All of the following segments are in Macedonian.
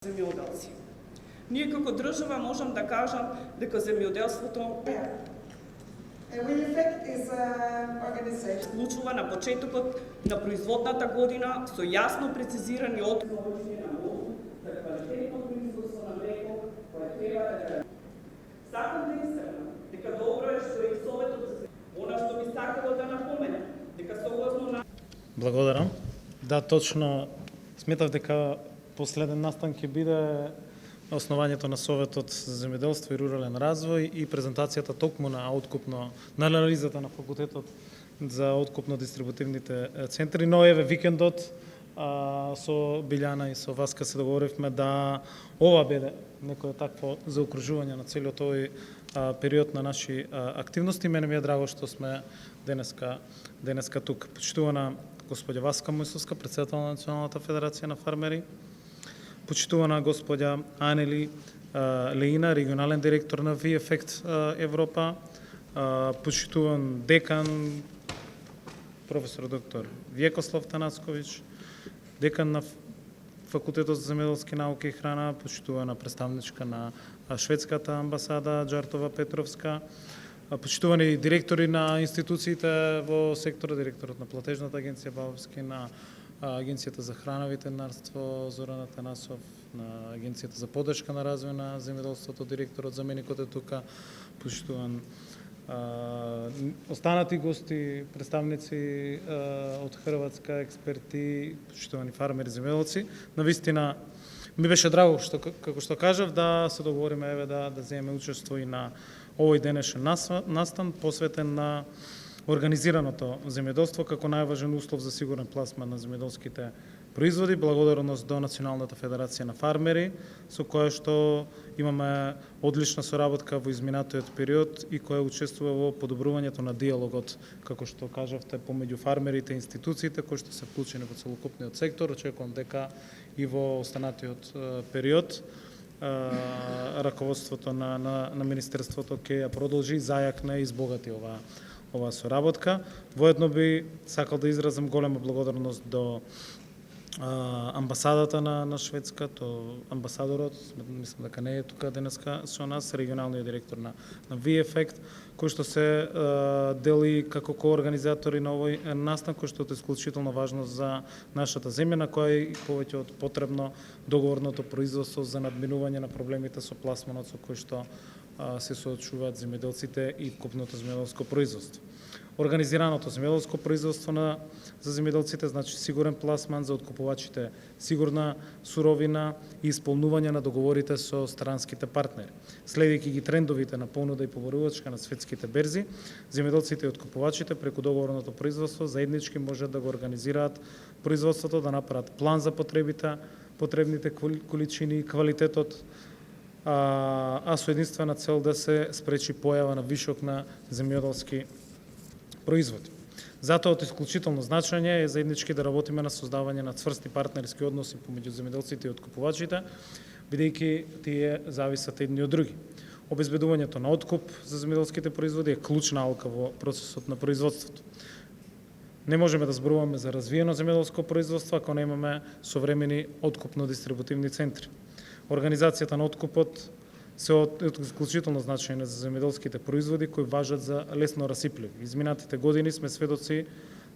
земјоделци. Ние како држава можам да кажам дека земјоделството случува на почетокот на производната година со јасно прецизирани одредби за квалитетно производство на млеко кое треба да сакам да истакнам дека добро е што и Советот за она што би сакало да напоменам дека согласно на Благодарам. Да, точно сметав дека последен настан ќе биде основањето на Советот за земјоделство и рурален развој и презентацијата токму на анализата на факултетот за откупно-дистрибутивните центри, но еве викендот со Билјана и со Васка се договоривме да ова биде некое такво заокружување на целиот овој период на наши активности. Мене ми е драго што сме денеска тук. Почитувана господја Васка Мојсовска, председател на Националната федерација на фармери, почитувана господја Анели Леина, регионален директор на VFECT Европа, почитуван декан професор доктор Вјекослав Танасковиќ, декан на Факултетот за земјоделски науки и храна, почитувана представничка на шведската амбасада Џартова Петровска, почитувани директори на институциите во секторот, директорот на платежната агенција Бабовски, на Агенцијата за храна и ветеринарство Зоран Атанасов, на Агенцијата за поддршка на развој на земјоделството, директорот заменикот е тука, почитуван останати гости, представници од Хрватска, експерти, почитувани фармери, земјоделци. Навистина ми беше драго што како што кажав да се договориме еве да земеме учество и на овој денешен настан посветен на организираното земјоделство како најважен услов за сигурен пласман на земјоделските производи. Благодарност до Националната федерација на фармери, со која што имаме одлична соработка во изминатиот период и која учествува во подобрувањето на диалогот, како што кажавте, помеѓу фармерите и институциите кои што се вклучени во целокупниот сектор. Очекувам дека и во останатиот период раководството на Министерството ќе ја продолжи, зајакне и избогати оваа соработка. Воедно би сакал да изразам голема благодарност до амбасадата на Шведска, амбасадорот, мислам дека не е тука денеска со нас, регионалниот директор на VFECT, кој што се дели како коорганизатори на овој настан, кој што е исклучително важно за нашата земја, на која е повеќе од потребно договорното производство за надминување на проблемите со пласманот со кој што се соочуваат земјоделците и вкупното земјоделско производство. Организираното земјоделско производство за земјоделците значи сигурен пласман за откупувачите, сигурна суровина и исполнување на договорите со странските партнери. Следејќи ги трендовите на понуда и поборувачка на светските берзи, земјоделците и откупувачите преку договорното производство заеднички можат да го организираат производството, да направат план за потребните количини и квалитетот, а со единствена цел да се спречи појава на вишок на земјоделски производи. Затоа од исклучително значење е заеднички да работиме на создавање на цврсти партнерски односи помеѓу земјоделците и откупувачите, бидејќи тие зависат едни од други. Обезбедувањето на откуп за земјоделските производи е клучна алка во процесот на производството. Не можеме да зборуваме за развиено земјоделско производство ако немаме современи откупно-дистрибутивни центри. Организацијата на откупот се од исклучително значење за земјоделските производи кои важат за лесно расипливи. Изминатите години сме сведоци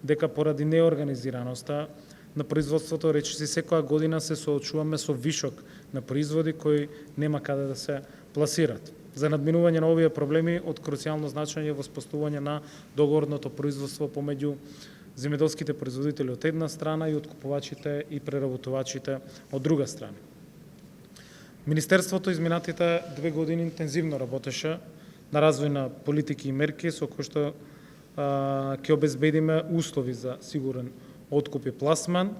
дека поради неорганизираноста на производството речиси секоја година се соочуваме со вишок на производи кои нема каде да се пласират. За надминување на овие проблеми од круцијално значење е воспоставување на договорното производство помеѓу земјоделските производители од една страна и откупувачите и преработувачите од друга страна. Министерството изминатите 2 години интензивно работеше на развој на политики и мерки со кои што ќе обезбедиме услови за сигурен откуп и пласман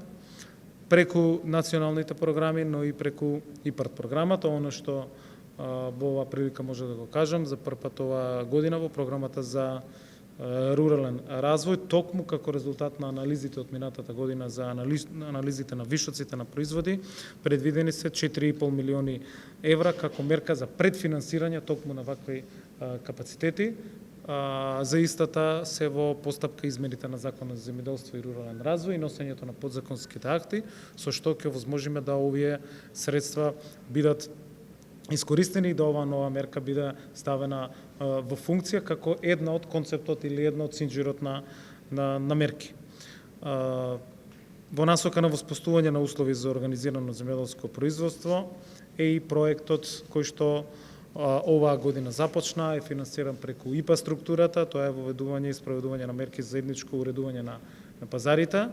преку националните програми, но и преку ИПАРД програмата. Оно што во оваа прилика може да го кажам, за прв пат оваа година во програмата за рурален развој, токму како резултат на анализите од минатата година за анализите на вишоците на производи, предвидени се 4,5 милиони евра како мерка за предфинансирање токму на вакви капацитети, За истата се во постапка измените на Законот за земјоделство и рурален развој и носењето на подзаконските акти, со што ќе возможиме да овие средства бидат искористени и да оваа нова мерка биде ставена во функција како една од концептот или една од синџирот на мерки. Во насока на воспоставување на услови за организирано земјоделско производство е и проектот кој што оваа година започна, е финансиран преку ИПА структурата, тоа е воведување и спроведување на мерки за заедничко уредување на пазарите.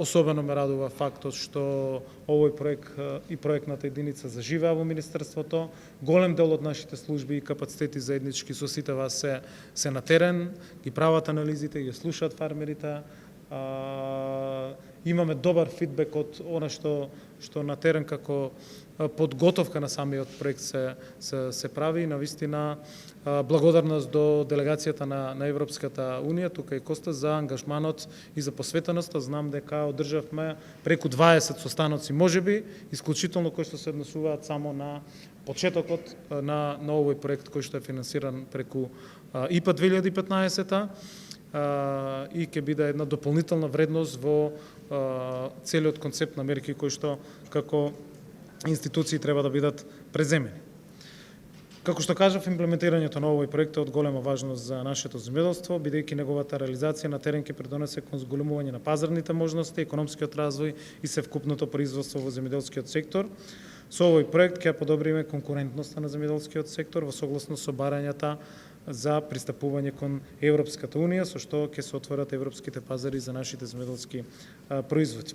Особено ме радува фактот што овој проект и проектната единица заживеа во Министерството. Голем дел од нашите служби и капацитети заеднички со сите вас се на терен, ги прават анализите, ги слушаат фармерите. Имаме добар фидбек од она што на терен како подготовка на самиот проект се прави и навистина благодарност до делегацијата на Европската Унија, тука и Коста, за ангажманот и за посветеноста. Знам дека одржавме преку 20 состаноци, можеби, исклучително кои што се однесуваат само на почетокот на овој проект кој што е финансиран преку ИПА 2015 и ќе биде една дополнителна вредност во целиот концепт на мерки кои што како институции треба да бидат преземени. Како што кажав, имплементирањето на овој проект е од голема важност за нашето земјоделство, бидејќи неговата реализација на терен ќе придонесе кон зголемување на пазарните можности, економскиот развој и севкупното производство во земјоделскиот сектор. Со овој проект ќе подобриме конкурентноста на земјоделскиот сектор во согласност со барањата за пристапување кон Европската Унија, со што ќе се отворат европските пазари за нашите земјоделски производи.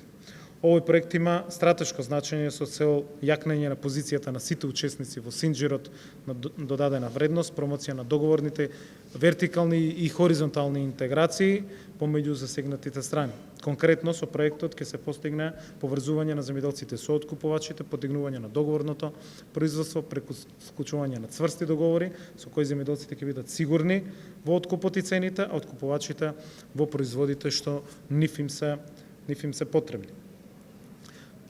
Овој проект има стратешко значење со цел јакнење на позицијата на сите учесници во синџирот на додадена вредност, промоција на договорните вертикални и хоризонтални интеграции помеѓу засегнатите страни. Конкретно со проектот ќе се постигне поврзување на земјоделците со откупувачите, подигнување на договорното производство преку склучување на цврсти договори со кои земјоделците ќе бидат сигурни во откупот и цените, а откупувачите во производите што нив им се потребни.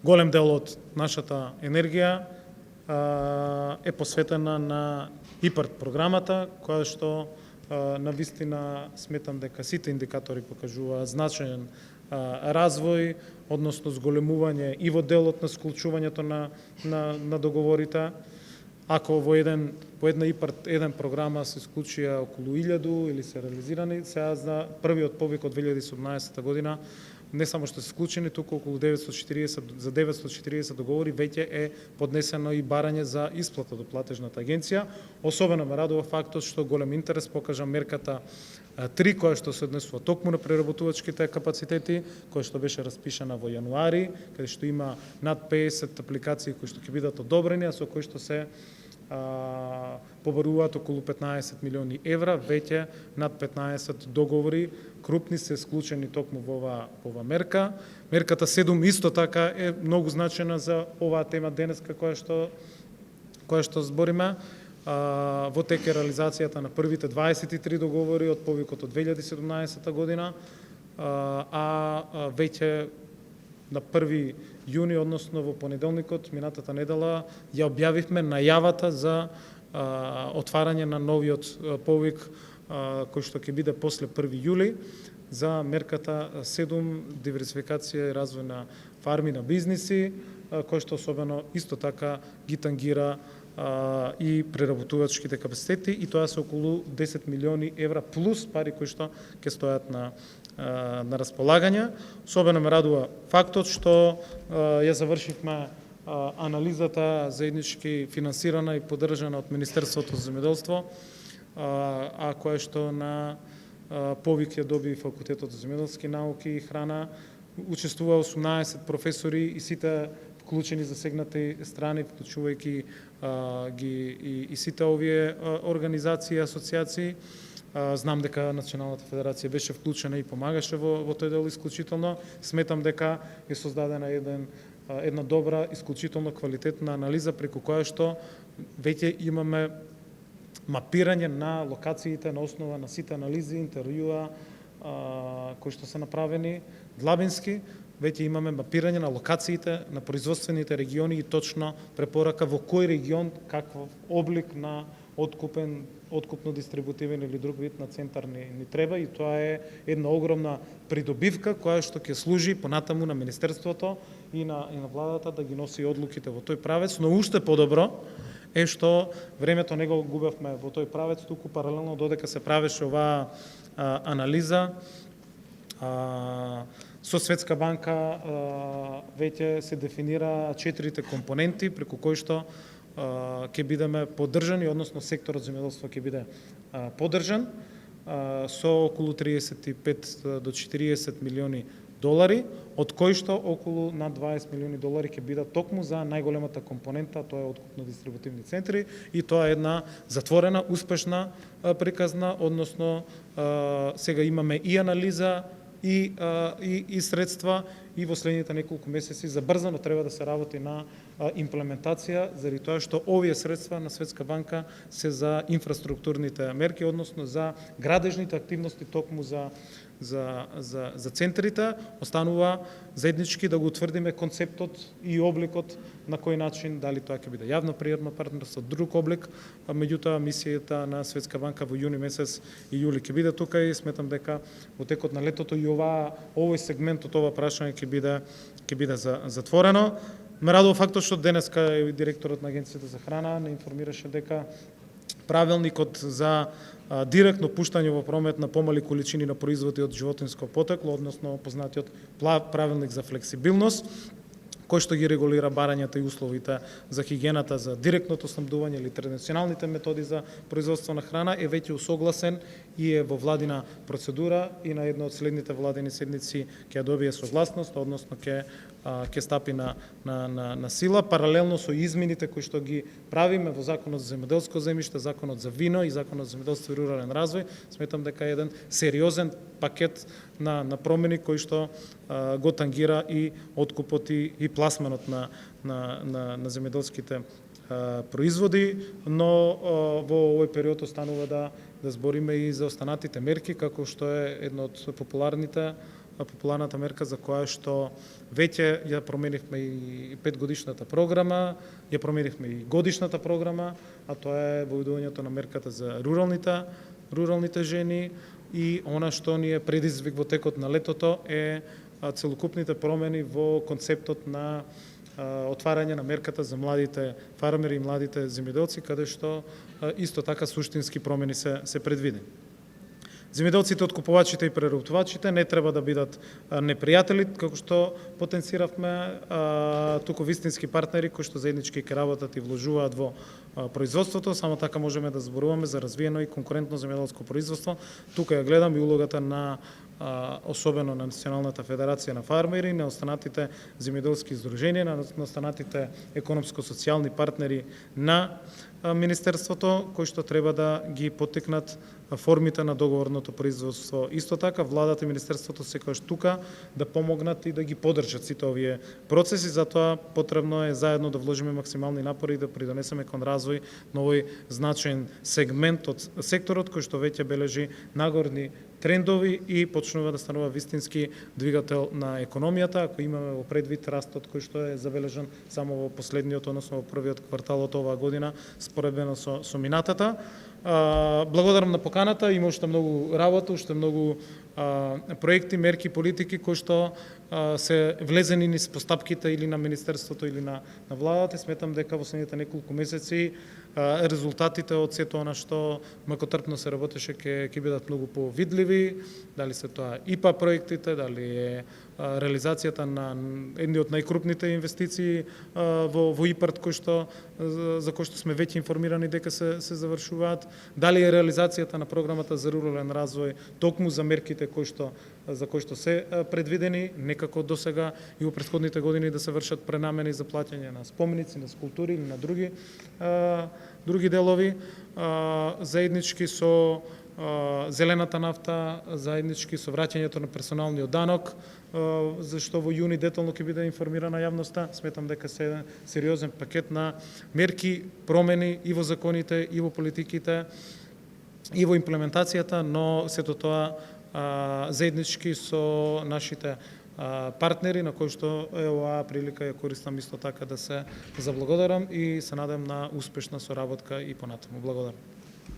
Голем дел од нашата енергија е посветена на ИПАРТ програмата, која што навистина сметам дека сите индикатори покажуваат значаен развој, односно зголемување и во делот на склучувањето на договорите. Ако во една ИПАРТ еден програма се склучија околу 1000 или се реализирани, сега за првиот повик од 2017 година не само што се склучени, туку околу 940 договори веќе е поднесено и барање за исплата до платежната агенција. Особено ме радува фактот што голем интерес покажа мерката 3, која што се однесува токму на преработувачките капацитети, која што беше распишана во јануари, каде што има над 50 апликации кои што ќе бидат одобрени, а со кои што се побаруваат околу 15 милиони евра, веќе над 15 договори крупни се склучени токму во ова мерка. Мерката 7 исто така е многу значена за оваа тема денеска која што збориме. Во тек е реализацијата на првите 23 договори од повикот од 2017 година, а веќе на 1 јуни, односно во понеделникот, минатата недела, ја објавивме најавата за отварање на новиот повик кој што ќе биде после 1 јули за мерката 7 диверсификација и развој на фарми на бизниси, кој што особено исто така ги тангира и преработувачките капацитети, и тоа се околу 10 милиони евра плюс пари кои што ќе стојат на располагање. Особено ме радува фактот што ја завршивме анализата заеднички финансирана и поддржана од Министерството за земјоделство, а која што на повик ја доби Факултетот за земјоделски науки и храна. Учествува 18 професори и сите вклучени засегнати страни, вклучувајќи ги и сите овие организации и асоциации. Знам дека Националната федерација беше вклучена и помагаше во тој дел исклучително. Сметам дека е создадена една добра, исклучително квалитетна анализа преку која што веќе имаме мапирање на локациите на основа на сите анализи, интервјуа кои што се направени длабински. Веќе имаме мапирање на локациите на производствените региони и точно препорака во кој регион каков облик на откупно-дистрибутивен или друг вид на центар ни треба, и тоа е една огромна придобивка која што ќе служи понатаму на Министерството и на владата да ги носи одлуките во тој правец, но уште подобро е што времето не го губевме во тој правец, туку паралелно додека се правеше оваа анализа со Светска банка веќе се дефинира 4 компоненти преку кои што ќе бидеме поддржани, односно секторот земјоделство ќе биде поддржан со околу 35 до 40 милиони долари, од кои што околу над 20 милиони долари ќе бидат токму за најголемата компонента, тоа е откупно-дистрибутивни центри, и тоа е една затворена, успешна приказна, односно сега имаме и анализа и средства, и во следните неколку месеци забрзано треба да се работи на имплементација, заради тоа што овие средства на Светска банка се за инфраструктурните мерки, односно за градежните активности токму за центрите. Останува заеднички да го утврдиме концептот и обликот на кој начин, дали тоа ќе биде јавно-пријатно партнерство, друг облик. Меѓутоа, мисијата на Светска банка во јуни месец и јули ќе биде тука, и сметам дека во текот на летото и овој сегмент од ова прашање ќе биде затворено. Ме радува фактот што денеска директорот на Агенцијата за храна не информираше дека правилникот за директно пуштање во промет на помали количини на производи од животинско потекло, односно познатиот правилник за флексибилност, кој што ги регулира барањата и условите за хигиената, за директното снабдување или традиционалните методи за производство на храна, е веќе усогласен и е во владина процедура, и на една од следните владини седници ќе добие согласност, односно ќе стапи на сила, паралелно со измените кои што ги правиме во Законот за земјоделско земјиште, Законот за вино и Законот за земјоделство и рурален развој. Сметам дека е еден сериозен пакет на промени кои што го тангира и откупот и пласманот на земјоделските производи, но во овој период останува да збориме и за останатите мерки, како што е една од популарната мерка за која што веќе ја променивме и 5-годишната програма, ја променивме и годишната програма, а тоа е воведувањето на мерката за руралните жени, и она што ни е предизвик во текот на летото е целокупните промени во концептот на отварање на мерката за младите фармери и младите земјоделци, каде што исто така суштински промени се предвидени. Земјоделците, откупувачите и преработувачите не треба да бидат непријатели, како што потенциравме, туку вистински партнери кои што заеднички ќе работат и вложуваат во производството. Само така можеме да зборуваме за развиено и конкурентно земјоделско производство. Тука ја гледам и улогата на особено на Националната федерација на фармери, на останатите земјоделски издруженија, на останатите економско-социјални партнери на Министерството, кои што треба да ги поттикнат формите на договорното производство. Исто така, владата и Министерството секогаш тука да помогнат и да ги поддржат сите овие процеси, затоа потребно е заедно да вложиме максимални напори и да придонесеме кон развој на овој значаен сегмент од секторот, кој што веќе бележи нагорни трендови и почнува да станува вистински двигател на економијата, ако имаме во предвид растот кој што е забележан само во последниот, односно во првиот квартал од оваа година, споредбено со минатата. Благодарам на поканата, има уште многу работа, уште многу проекти, мерки, политики кои што се влезени низ постапките или на Министерството или на владата. Сметам дека во следните неколку месеци резултатите од сето она што макотрпно се работеше ќе бидат многу повидливи, дали се тоа ИПА проектите, дали е реализацијата на едни од најкрупните инвестиции во ИПАРД за кој што сме веќе информирани дека се завршуваат, дали е реализацијата на програмата за рурален развој токму за мерките за кои што се предвидени, некако досега и во претходните години да се вршат пренамени за плаќање на споменици, на скулптури или на други делови, заеднички со зелената нафта, заеднички со враќањето на персоналниот данок, зашто во јуни детално ќе биде информирана јавноста. Сметам дека се сериозен пакет на мерки, промени и во законите, и во политиките, и во имплементацијата, но сето тоа заеднички со нашите партнери на кои што оваа прилика ја користам исто така да се заблагодарам и се надам на успешна соработка и понатаму. Благодарам.